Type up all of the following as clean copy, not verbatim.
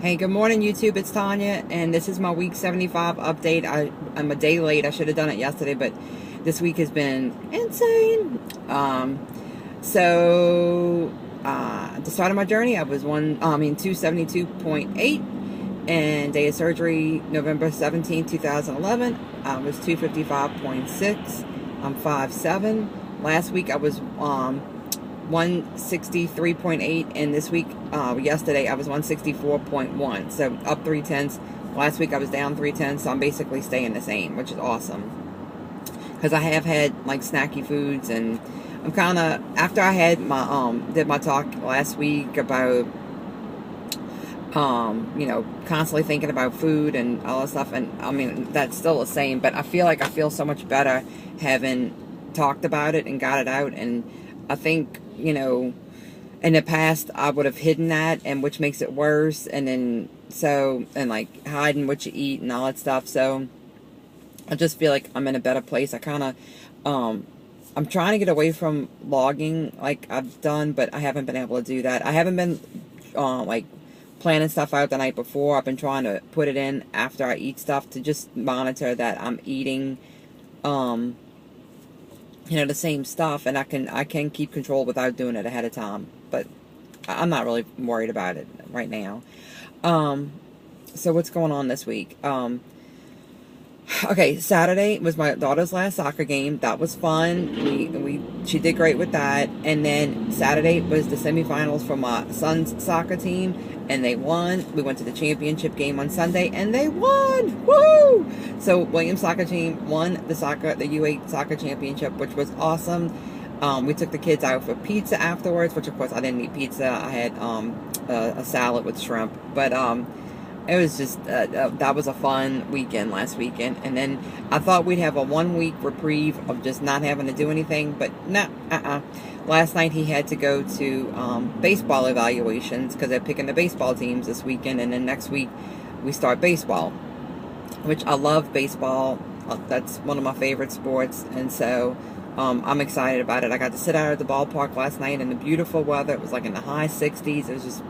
Hey, good morning, YouTube. It's Tanya, and this is my week 75 update. I'm a day late. I should have done it yesterday, but this week has been insane. At the start of my journey, I was 272.8, and day of surgery, November 17, 2011, I was 255.6. I'm 5'7". Last week, I was 163.8, and this week, yesterday, I was 164.1, so up 3/10. Last week I was down 3/10, so I'm basically staying the same, which is awesome, because I have had like snacky foods, and I'm kind of, after I had my did my talk last week about constantly thinking about food and all that stuff, and I mean that's still the same, but I feel so much better having talked about it and got it out. And I think, in the past I would have hidden that, and which makes it worse, and then like hiding what you eat and all that stuff. So I just feel like I'm in a better place. I kind of I'm trying to get away from logging like I've done, but I haven't been able to do that. I haven't been like planning stuff out the night before. I've been trying to put it in after I eat stuff to just monitor that I'm eating the same stuff, and I can keep control without doing it ahead of time. But I'm not really worried about it right now. So what's going on this week? Okay, Saturday was my daughter's last soccer game. That was fun. She did great with that. And then Saturday was the semifinals for my son's soccer team, and they won. We went to the championship game on Sunday, and they won. Woo! So Williams soccer team won the U8 soccer championship, which was awesome. We took the kids out for pizza afterwards, which of course I didn't eat pizza. I had a salad with shrimp, but it was just that was a fun weekend last weekend. And then I thought we'd have a 1 week reprieve of just not having to do anything, but no, Last night he had to go to baseball evaluations because they're picking the baseball teams this weekend, and then next week we start baseball, which I love baseball. That's one of my favorite sports, and so I'm excited about it. I got to sit out at the ballpark last night in the beautiful weather. It was like in the high 60s. It was just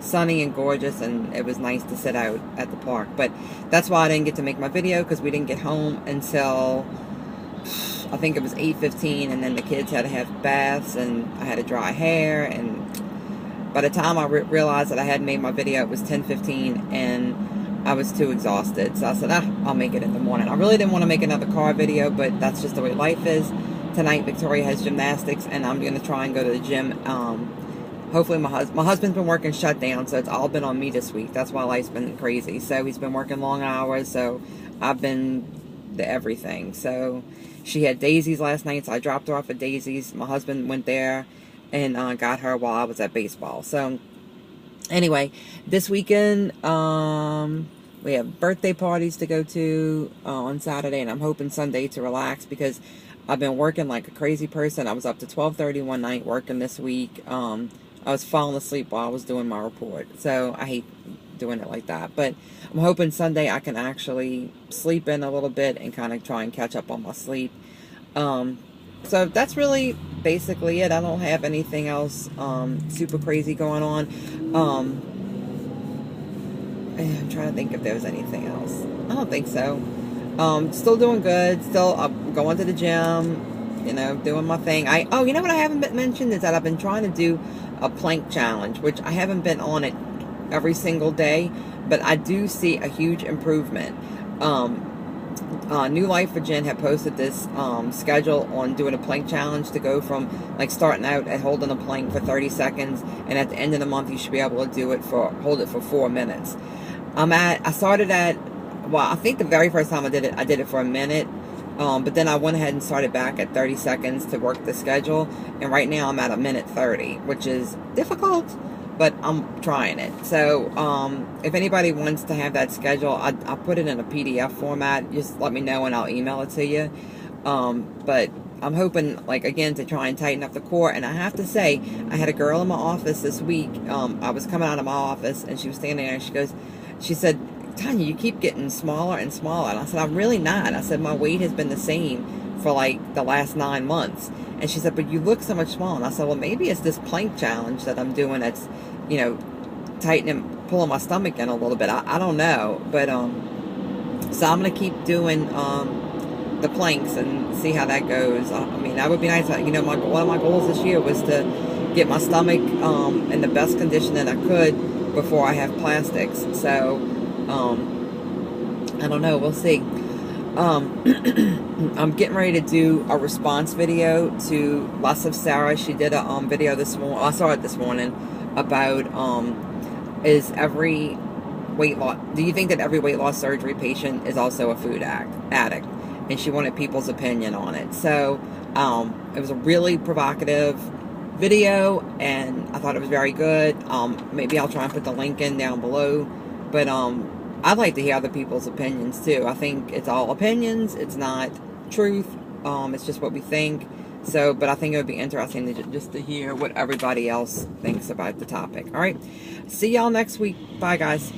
sunny and gorgeous, and it was nice to sit out at the park. But that's why I didn't get to make my video, because we didn't get home until I think it was 8:15, and then the kids had to have baths, and I had to dry hair, and by the time I realized that I hadn't made my video, it was 10:15, and I was too exhausted. So I said, I'll make it in the morning. I really didn't want to make another car video, but that's just the way life is. Tonight Victoria has gymnastics, and I'm going to try and go to the gym. Hopefully my husband's been working shutdown, so it's all been on me this week. That's why life's been crazy. So he's been working long hours, so I've been the everything. So she had Daisy's last night, so I dropped her off at Daisy's. My husband went there and got her while I was at baseball. So anyway, this weekend we have birthday parties to go to on Saturday, and I'm hoping Sunday to relax because I've been working like a crazy person. I was up to 12:30 one night working this week. I was falling asleep while I was doing my report, so I hate doing it like that. But I'm hoping Sunday I can actually sleep in a little bit and kind of try and catch up on my sleep. So that's really basically it. I don't have anything else super crazy going on. I'm trying to think if there was anything else. I don't think so. Still doing good. Still going to the gym, doing my thing. You know what I haven't mentioned is that I've been trying to do a plank challenge, which I haven't been on it every single day, but I do see a huge improvement. New Life for Jen had posted this schedule on doing a plank challenge to go from like starting out at holding a plank for 30 seconds, and at the end of the month you should be able to hold it for 4 minutes. I started at, I think the very first time I did it for a minute, but then I went ahead and started back at 30 seconds to work the schedule, and right now I'm at 1:30, which is difficult, but I'm trying it. So if anybody wants to have that schedule, I'll put it in a PDF format. Just let me know and I'll email it to you. But I'm hoping, like, again, to try and tighten up the core. And I have to say, I had a girl in my office this week. I was coming out of my office, and she was standing there, and she said, Tanya, you keep getting smaller and smaller. And I said, I'm really not. I said, my weight has been the same for like the last 9 months. And she said, but you look so much smaller. And I said, well, maybe it's this plank challenge that I'm doing that's, tightening, pulling my stomach in a little bit. I don't know, but so I'm gonna keep doing the planks and see how that goes. I mean, that would be nice. You know, one of my goals this year was to get my stomach in the best condition that I could before I have plastics. So I don't know. We'll see. I'm getting ready to do a response video to Lots of Sarah. She did a video this morning. I saw it this morning about is every weight loss. Do you think that every weight loss surgery patient is also a food addict? And she wanted people's opinion on it. So it was a really provocative video, and I thought it was very good. Maybe I'll try and put the link in down below. But I'd like to hear other people's opinions too. I think it's all opinions. It's not truth. It's just what we think. So, but I think it would be interesting to just to hear what everybody else thinks about the topic. All right. See y'all next week. Bye, guys.